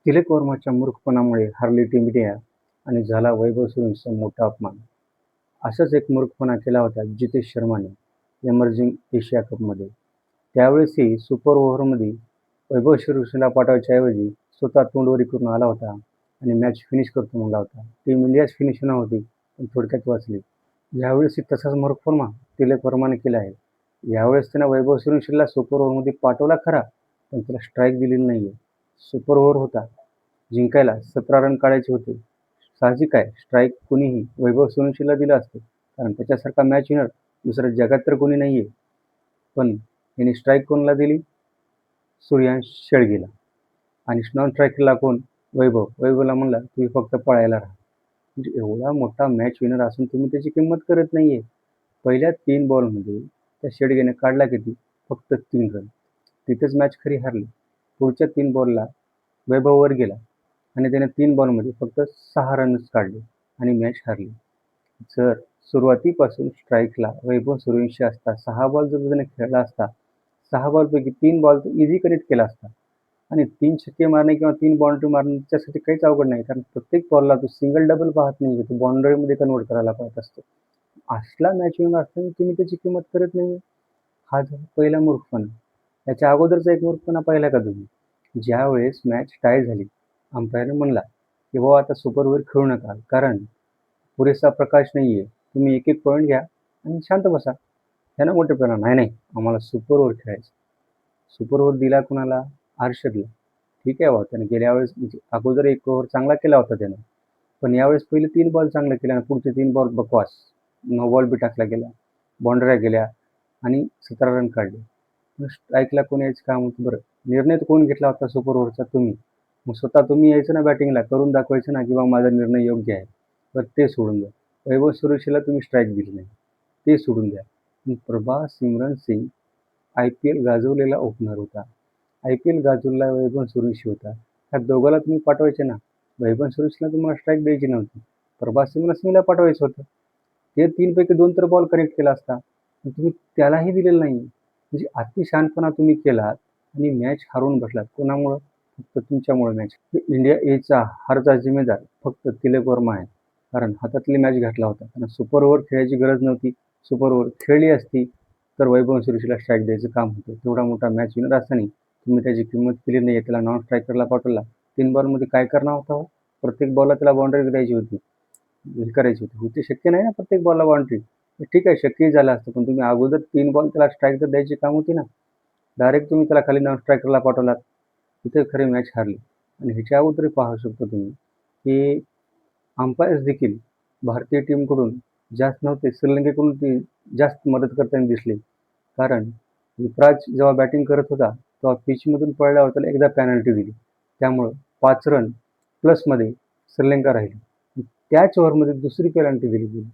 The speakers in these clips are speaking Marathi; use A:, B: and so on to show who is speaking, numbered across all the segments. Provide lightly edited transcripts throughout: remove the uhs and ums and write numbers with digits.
A: तिलक वर्माच्या मूर्खपणामुळे हारली टीम इंडिया आणि झाला वैभव सूर्यवंशीचा मोठा अपमान. असाच एक मूर्खपणा केला होता जितेश शर्माने एमर्जिंग एशिया कपमध्ये. त्यावेळेसही सुपर ओव्हरमध्ये वैभव सूर्यवंशीला पाठवायच्या ऐवजी स्वतः तोंडवरी करून आला होता आणि मॅच फिनिश करतो म्हणला होता. टीम इंडियाच फिनिश होणार होती, पण थोडक्यात वाचली. यावेळेसही तसाच मूर्खपणा तिलक वर्माने केला आहे. यावेळेस त्यानं वैभव सूर्यवंशीला सुपर ओव्हरमध्ये पाठवला खरा, पण त्याला स्ट्राईक दिलेली नाहीये. सुपर ओव्हर होता, जिंकायला 17 रन काढायचे होते. साहजिक आहे, स्ट्राईक कोणीही वैभव सूर्यवंशीला दिलं असतं, कारण त्याच्यासारखा मॅच विनर दुसऱ्या जगात तर कोणी नाहीये. पण यांनी स्ट्राईक कोणाला दिली? सूर्यांश शेळगेला. आणि नॉन स्ट्राईकला कोण? वैभव. वैभवला म्हणला तुम्ही फक्त पळायला राहा. म्हणजे एवढा मोठा मॅच विनर असून तुम्ही त्याची किंमत करत नाहीये. पहिल्या 3 बॉलमध्ये त्या शेळगेने काढला किती? फक्त 3 रन. तिथेच मॅच खरी हारली. पुढच्या 3 बॉलला वैभव वर गेला आणि त्याने 3 बॉलमध्ये फक्त 6 रनच काढले आणि मॅच हारली. जर सुरुवातीपासून स्ट्राईकला वैभव सूर्यवंशी असता, 6 बॉल जर त्याने खेळला असता, 6 बॉलपैकी 3 बॉल तो इझी कनेक्ट केला असता. आणि 3 छक्के मारणे किंवा 3 बाउंड्री मारणे त्याच्यासाठी काहीच अवघड नाही, कारण प्रत्येक बॉलला तो सिंगल डबल पाहत नाही, तो बाउंड्रीमध्ये कन्वर्ट करायला पाहत असतो. असला मॅच विनर असताना तुम्ही त्याची किंमत करत नाही. हा झाला पहिला मूर्खपणा. याच्या अगोदरचा एक मूर्खपणा पाहिला का तुम्ही? ज्यावेळेस मॅच टाय झाली, अंपायरने म्हणला की बाबा आता सुपर ओव्हर खेळू नका, कारण पुरेसा प्रकाश नाहीये. तुम्ही एक एक पॉईंट घ्या आणि शांत बसा. त्यानं मोठेपणा, नाही नाही आम्हाला सुपर ओव्हर खेळायचं. सुपर ओव्हर दिला कुणाला? हर्षदला. ठीक आहे बाबा, त्याने गेल्या वेळेस म्हणजे अगोदर एक ओव्हर चांगला केला होता त्यानं, पण यावेळेस पहिले 3 बॉल चांगले केले आणि पुढचे 3 बॉल बकवास. नो बॉल बी टाकला गेला, बाउंड्र्या गेल्या आणि 17 रन काढले. स्ट्राईकला कोण यायचं काम होतं बरं? निर्णय तर कोण घेतला होता सुपर ओव्हरचा? तुम्ही. मग स्वतः तुम्ही यायचं ना बॅटिंगला, करून दाखवायचं ना की बाबा माझा निर्णय योग्य आहे. तर ते सोडून द्या. वैभव सूर्यवंशीला तुम्ही स्ट्राईक दिली नाही, ते सोडून द्या. प्रभास सिमरन सिंग IPL गाजवलेला ओपनर होता. IPL गाजवलेला वैभव सूर्यवंशी होता. ह्या दोघांना तुम्ही पाठवायचे ना. वैभव सूर्यवंशीला तुम्हाला स्ट्राईक द्यायची नव्हती, प्रभास सिमरन सिंगला पाठवायचं होतं. ते 3 पैकी 2 तर बॉल कनेक्ट केला असता, पण तुम्ही त्यालाही दिलेलं नाही. म्हणजे अतिशहाणपणा तुम्ही केलात आणि मॅच हरवून बसलात. कोणामुळं? फक्त तुमच्यामुळे मॅच. इंडिया एचा हारचा जिम्मेदार फक्त तिलक वर्मा आहे, कारण हातातली मॅच घातला होता. त्यांना सुपर ओव्हर खेळायची गरज नव्हती. सुपर ओव्हर खेळली असती तर वैभव सूर्यवंशीला स्ट्राईक द्यायचं काम होतं. तेवढा मोठा मॅच विनर असताना तुम्ही त्याची किंमत केली नाही. त्याला नॉन स्ट्रायकरला पाठवला. 3 बॉलमध्ये काय करणार होता हो? प्रत्येक बॉलला त्याला बाउंड्री द्यायची होती, हे करायची होती. ते शक्य नाही ना प्रत्येक बॉलला बाउंड्री. ठीक आहे, शक्यही झालं असतं, पण तुम्ही अगोदर 3 बॉल त्याला स्ट्राईक तर द्यायची काम होती ना. डायरेक्ट तुम्ही त्याला खाली नॉन स्ट्रायकरला पाठवलात. तिथे खरी मॅच हारली. आणि ह्याच्या अगोदरही पाहू शकतो तुम्ही की अंपायर्स देखील भारतीय टीमकडून जास्त नव्हते, श्रीलंकेकडून ती जास्त मदत करताना दिसले. कारण युवराज जेव्हा बॅटिंग करत होता तेव्हा पिचमधून पडल्यावर त्याला एकदा पेनल्टी दिली, त्यामुळं 5 रन प्लसमध्ये श्रीलंका राहिली. त्याच ओव्हरमध्ये दुसरी पेनल्टी दिली गेली,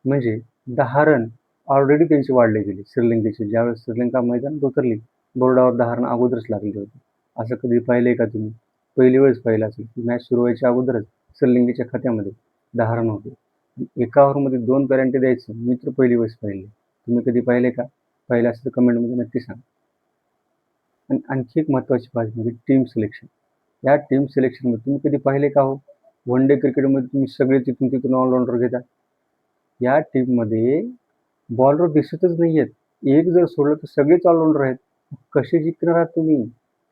A: म्हणजे 10 रन ऑलरेडी त्यांचे वाढले गेले श्रीलंकेचे. ज्यावेळेस श्रीलंका मैदानात उतरली, बोर्डावर 10 रन अगोदरच लागले होते. असं कधी पाहिलंय का तुम्ही? पहिली वेळेस पाहिलं असेल की मॅच सुरू व्हायच्या अगोदरच श्रीलंकेच्या खात्यामध्ये 10 रन होते. एका ओव्हरमध्ये 2 पेनल्टी द्यायचं मी तर पहिली वेळेस पाहिले. तुम्ही कधी पाहिले का? पाहिलं असेल तर कमेंटमध्ये नक्की सांगा. आणि आणखी एक महत्त्वाची बाब म्हणजे टीम सिलेक्शन. या टीम सिलेक्शनमध्ये तुम्ही कधी पाहिले का हो? वन डे क्रिकेटमध्ये तुम्ही सगळे तिथून तिथून ऑलराऊंडर घेता. या टीममध्ये बॉलर दिसतच नाही आहेत. एक जर सोडलं तर सगळेच ऑलराऊंडर आहेत. कसे जिंकणार आहात तुम्ही?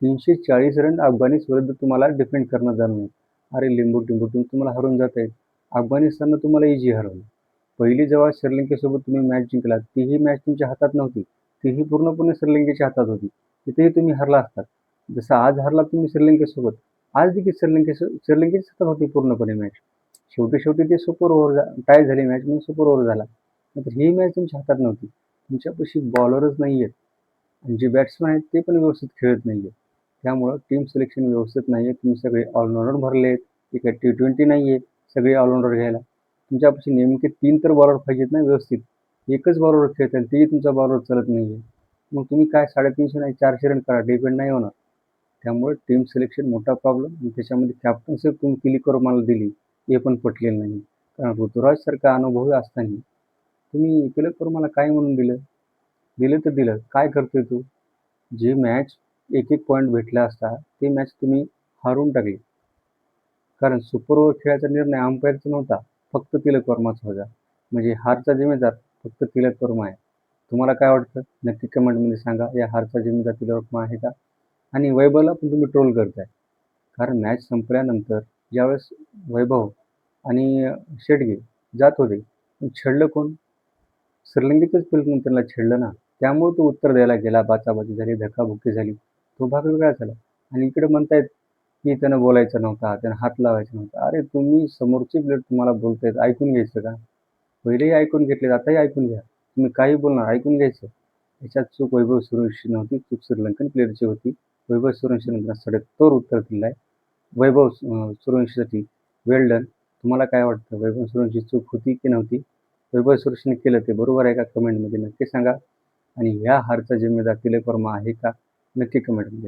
A: 340 रन अफगाणिस्तान विरुद्ध तुम्हाला डिफेंड करणं झालं नाही. अरे लिंबू टिंबू तुम्हाला हरवून जात आहेत. अफगाणिस्ताननं तुम्हाला इझी हरवलं. पहिली जेव्हा श्रीलंकेसोबत तुम्ही मॅच जिंकलात, तीही मॅच तुमच्या हातात नव्हती. तीही पूर्णपणे श्रीलंकेच्या हातात होती. तिथेही तुम्ही हरला असतात. जसं आज हरला तुम्ही श्रीलंकेसोबत, आज देखील श्रीलंकेच्या हातात होती पूर्णपणे मॅच. शेवटी ते सुपर ओव्हर टाय झाली मॅच, म्हणून सुपर ओव्हर झाला. नंतर ही मॅच तुमच्या हातात नव्हती. तुमच्यापाशी बॉलरच नाही आहेत आणि जे बॅट्समन आहेत ते पण व्यवस्थित खेळत नाही आहेत. त्यामुळं टीम सिलेक्शन व्यवस्थित नाही आहे. तुम्ही सगळे ऑलराऊंडर भरले आहेत. ठीक आहे, T20 नाही आहे सगळे ऑलराऊंडर घ्यायला. तुमच्यापाशी नेमके 3 तर बॉलर पाहिजेत ना व्यवस्थित. एकच बॉलर खेळत आहे, तेही तुमचा बॉलर चालत नाही आहे. मग तुम्ही काय 350 नाही 400 रन करा, डिपेंड नाही होणार. त्यामुळे टीम सिलेक्शन मोठा प्रॉब्लेम आणि त्याच्यामध्ये कॅप्टनशिप तुम्ही तिलक वर्माला दिली, हे पण पटलेलं नाही. कारण ऋतुराजसारखा अनुभवी असताना तुम्ही तिलक वर्माला काय म्हणून दिलं? दिलं तर दिलं. काय करतोय तू? जे मॅच एक एक पॉईंट भेटला असता, ते मॅच तुम्ही हारून टाकली. कारण सुपर ओव्हर खेळायचा निर्णय अंपायरचा नव्हता, फक्त तिलक वर्माचा होता. म्हणजे हारचा जिम्मेदार फक्त तिलक वर्मा आहे. तुम्हाला काय वाटतं? नक्की कमेंटमध्ये सांगा. या हारचा जिम्मेदार तिलक वर्मा आहे का? आणि वैभवला पण तुम्ही ट्रोल करताय. कारण मॅच संपल्यानंतर ज्यावेळेस वैभव आणि शेटगे जात होते, पण छेडलं कोण? श्रीलंकेचंच फिल्म त्यांना छेडलं ना. त्यामुळे तो उत्तर द्यायला गेला, बाचाबाची झाली, धक्काबुक्की झाली. तो भाग वेगळा झाला. आणि इकडे म्हणतायत की त्यानं बोलायचं नव्हता, त्यानं हात लावायचा नव्हता. अरे तुम्ही समोरचे प्लेयर तुम्हाला बोलतायत, ऐकून घ्यायचं का? पहिलेही ऐकून घेतले, आताही ऐकून घ्या. तुम्ही काही बोलणार, ऐकून घ्यायचं. याच्यात चूक वैभव सूर्यवंशी नव्हती, चूक श्रीलंकन प्लेयरची होती. वैभव सूर्यवंशीनं त्यांना सडेतोड उत्तर दिलं आहे. वैभव सूर्यवंशीसाठी वेल डन. तुम्हाला काय वाटतं? वैभव सूर्यवंशीची चूक होती की नव्हती? वैभव सूर्यवंशीने केलं ते बरोबर आहे का? कमेंटमध्ये नक्की सांगा. आणि ह्या हारचा जिम्मेदार तिलक वर्मा आहे का? नक्की कमेंटमध्ये